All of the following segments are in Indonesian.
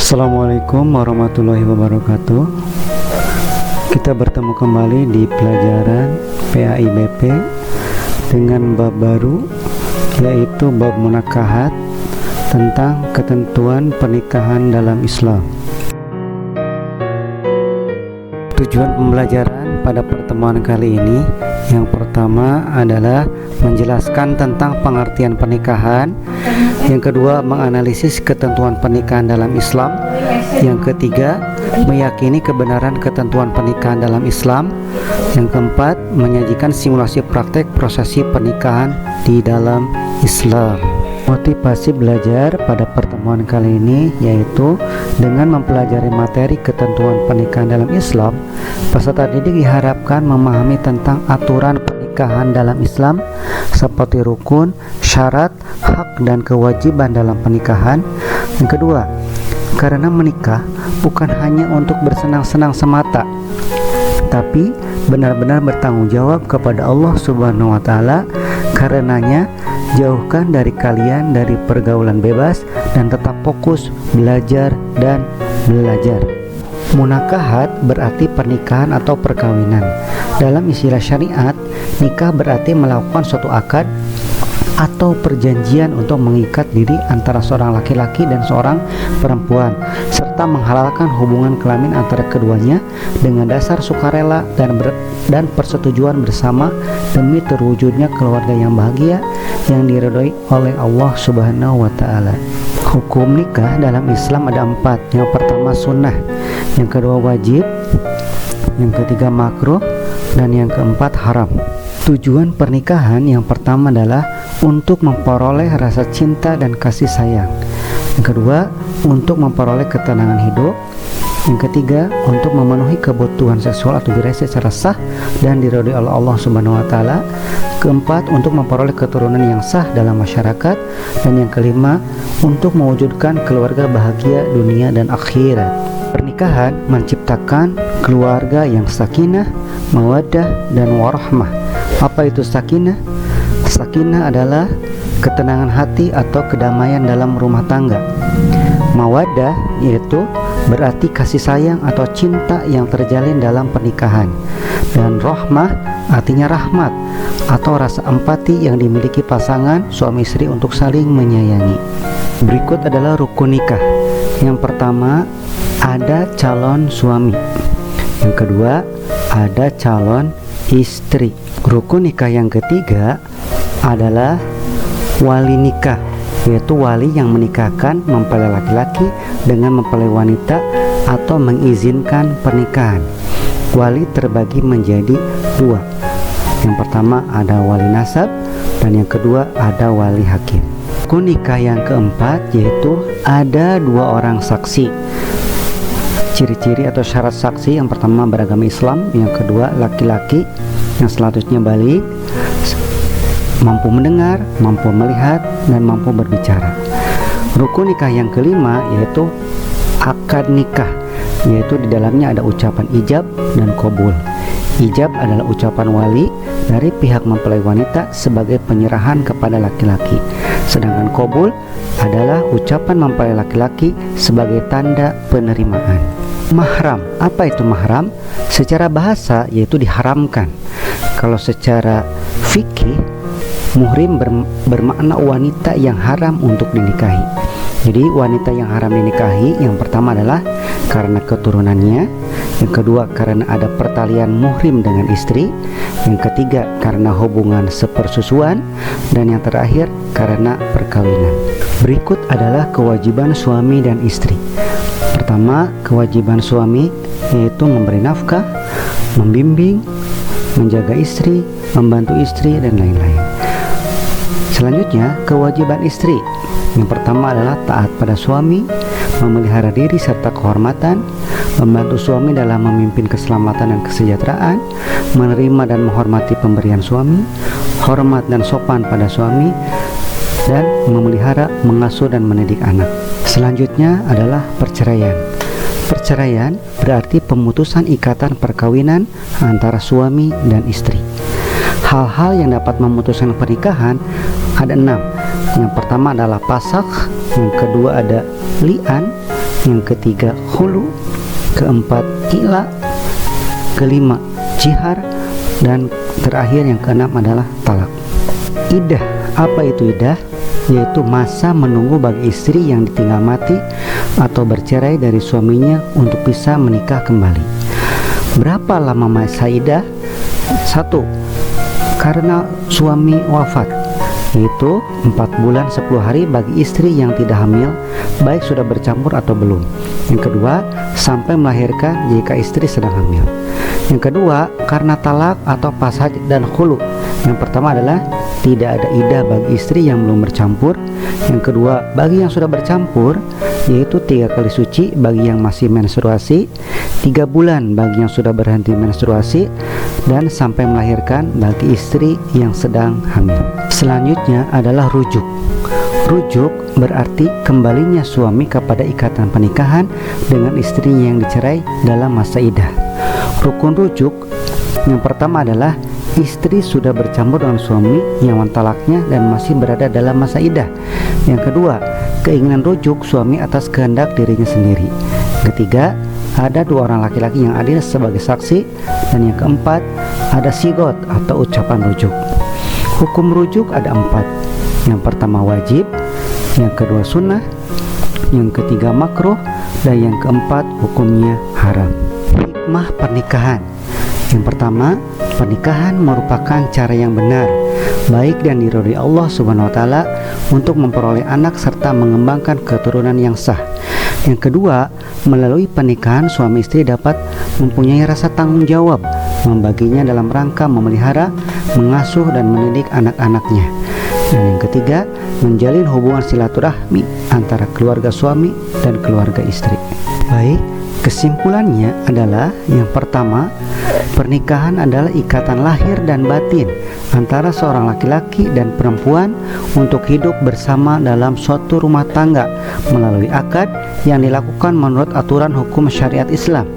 Assalamualaikum warahmatullahi wabarakatuh. Kita bertemu kembali di pelajaran PAIBP dengan bab baru, yaitu bab munakahat, tentang ketentuan pernikahan dalam Islam. Tujuan pembelajaran pada pertemuan kali ini yang pertama adalah menjelaskan tentang pengertian pernikahan. Yang kedua, menganalisis ketentuan pernikahan dalam Islam. Yang ketiga, meyakini kebenaran ketentuan pernikahan dalam Islam. Yang keempat, menyajikan simulasi praktek prosesi pernikahan di dalam Islam. Motivasi belajar pada pertemuan kali ini yaitu dengan mempelajari materi ketentuan pernikahan dalam Islam, peserta didik diharapkan memahami tentang aturan pernikahan dalam Islam seperti rukun, syarat, hak, dan kewajiban dalam pernikahan. Yang kedua, karena menikah bukan hanya untuk bersenang-senang semata, tapi benar-benar bertanggung jawab kepada Allah Subhanahu wa Ta'ala. Karenanya, jauhkan dari kalian dari pergaulan bebas dan tetap fokus belajar dan belajar. Munakahat berarti pernikahan atau perkawinan. Dalam istilah syariat, nikah berarti melakukan suatu akad atau perjanjian untuk mengikat diri antara seorang laki-laki dan seorang perempuan, serta menghalalkan hubungan kelamin antara keduanya dengan dasar sukarela dan persetujuan bersama demi terwujudnya keluarga yang bahagia yang diridhoi oleh Allah Subhanahu wa Ta'ala. Hukum nikah dalam Islam ada 4. Yang pertama sunnah, yang kedua wajib, yang ketiga makruh, dan yang keempat haram. Tujuan pernikahan yang pertama adalah untuk memperoleh rasa cinta dan kasih sayang. Yang kedua, untuk memperoleh ketenangan hidup. Yang ketiga, untuk memenuhi kebutuhan seksual atau birahi secara sah dan diridhoi oleh Allah Subhanahu wa Ta'ala. Keempat, untuk memperoleh keturunan yang sah dalam masyarakat. Dan yang kelima, untuk mewujudkan keluarga bahagia dunia dan akhirat. Pernikahan menciptakan keluarga yang sakinah, mawaddah, dan warahmah. Apa itu sakinah? Sakinah adalah ketenangan hati atau kedamaian dalam rumah tangga. Mawaddah yaitu berarti kasih sayang atau cinta yang terjalin dalam pernikahan. Dan rahmah artinya rahmat atau rasa empati yang dimiliki pasangan suami istri untuk saling menyayangi. Berikut adalah rukun nikah. Yang pertama, ada calon suami. Yang kedua, ada calon istri. Rukun nikah yang ketiga adalah wali nikah, yaitu wali yang menikahkan mempelai laki-laki dengan mempelai wanita atau mengizinkan pernikahan. Wali terbagi menjadi 2. Yang pertama ada wali nasab dan yang kedua ada wali hakim. Rukun nikah yang keempat yaitu ada 2 orang saksi. Ciri-ciri atau syarat saksi, yang pertama beragama Islam, yang kedua laki-laki yang selanjutnya balik, mampu mendengar, mampu melihat, dan mampu berbicara. Rukun nikah yang kelima yaitu akad nikah, yaitu di dalamnya ada ucapan ijab dan qabul. Ijab adalah ucapan wali dari pihak mempelai wanita sebagai penyerahan kepada laki-laki, sedangkan qabul adalah ucapan mempelai laki-laki sebagai tanda penerimaan. Mahram, apa itu mahram? Secara bahasa yaitu diharamkan. Kalau secara fikih, muhrim bermakna wanita yang haram untuk dinikahi. Jadi wanita yang haram dinikahi yang pertama adalah karena keturunannya, yang kedua karena ada pertalian muhrim dengan istri, yang ketiga karena hubungan sepersusuan, dan yang terakhir karena perkawinan. Berikut adalah kewajiban suami dan istri. Pertama, kewajiban suami yaitu memberi nafkah, membimbing, menjaga istri, membantu istri, dan lain-lain. Selanjutnya, kewajiban istri. Yang pertama adalah taat pada suami, memelihara diri serta kehormatan, membantu suami dalam memimpin keselamatan dan kesejahteraan, menerima dan menghormati pemberian suami, hormat dan sopan pada suami, dan memelihara, mengasuh, dan mendidik anak. Selanjutnya adalah perceraian. Perceraian berarti pemutusan ikatan perkawinan antara suami dan istri. Hal-hal yang dapat memutuskan pernikahan ada 6. Yang pertama adalah pasakh, yang kedua ada li'an, yang ketiga khulu, keempat ila, kelima jihar, dan terakhir yang keenam adalah talak. Iddah, apa itu iddah? Yaitu masa menunggu bagi istri yang ditinggal mati atau bercerai dari suaminya untuk bisa menikah kembali. Berapa lama masa iddah? 1. Karena suami wafat, yaitu 4 bulan 10 hari bagi istri yang tidak hamil, baik sudah bercampur atau belum. Yang kedua, sampai melahirkan jika istri sedang hamil. Yang kedua, karena talak atau pasaj dan khulu. Yang pertama adalah tidak ada iddah bagi istri yang belum bercampur. Yang kedua, bagi yang sudah bercampur, yaitu 3 kali suci bagi yang masih menstruasi, 3 bulan bagi yang sudah berhenti menstruasi, dan sampai melahirkan bagi istri yang sedang hamil. Selanjutnya adalah rujuk. Rujuk berarti kembalinya suami kepada ikatan pernikahan dengan istrinya yang dicerai dalam masa iddah. Rukun rujuk yang pertama adalah istri sudah bercampur dengan suami yang mentalaknya dan masih berada dalam masa iddah. Yang kedua, keinginan rujuk suami atas kehendak dirinya sendiri. Ketiga, ada 2 orang laki-laki yang adil sebagai saksi. Dan yang keempat, ada sigot atau ucapan rujuk. Hukum rujuk ada 4. Yang pertama wajib, yang kedua sunnah, yang ketiga makruh, dan yang keempat hukumnya haram. Hikmah pernikahan. Yang pertama, pernikahan merupakan cara yang benar, baik dan diridhoi Allah Subhanahu wa taala untuk memperoleh anak serta mengembangkan keturunan yang sah. Yang kedua, melalui pernikahan suami istri dapat mempunyai rasa tanggung jawab membaginya dalam rangka memelihara, mengasuh dan mendidik anak-anaknya. Dan yang ketiga, menjalin hubungan silaturahmi antara keluarga suami dan keluarga istri. Baik, kesimpulannya adalah yang pertama, pernikahan adalah ikatan lahir dan batin antara seorang laki-laki dan perempuan untuk hidup bersama dalam suatu rumah tangga melalui akad yang dilakukan menurut aturan hukum syariat Islam.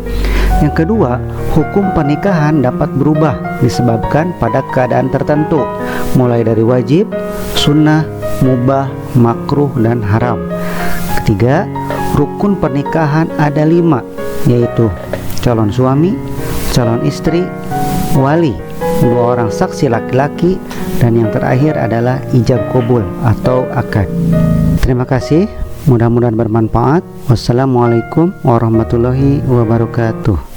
Yang kedua, hukum pernikahan dapat berubah disebabkan pada keadaan tertentu, mulai dari wajib, sunnah, mubah, makruh, dan haram. Ketiga, rukun pernikahan ada 5, yaitu calon suami, calon istri, wali, 2 orang saksi laki-laki, dan yang terakhir adalah ijab qabul atau akad. Terima kasih, mudah-mudahan bermanfaat. Wassalamualaikum warahmatullahi wabarakatuh.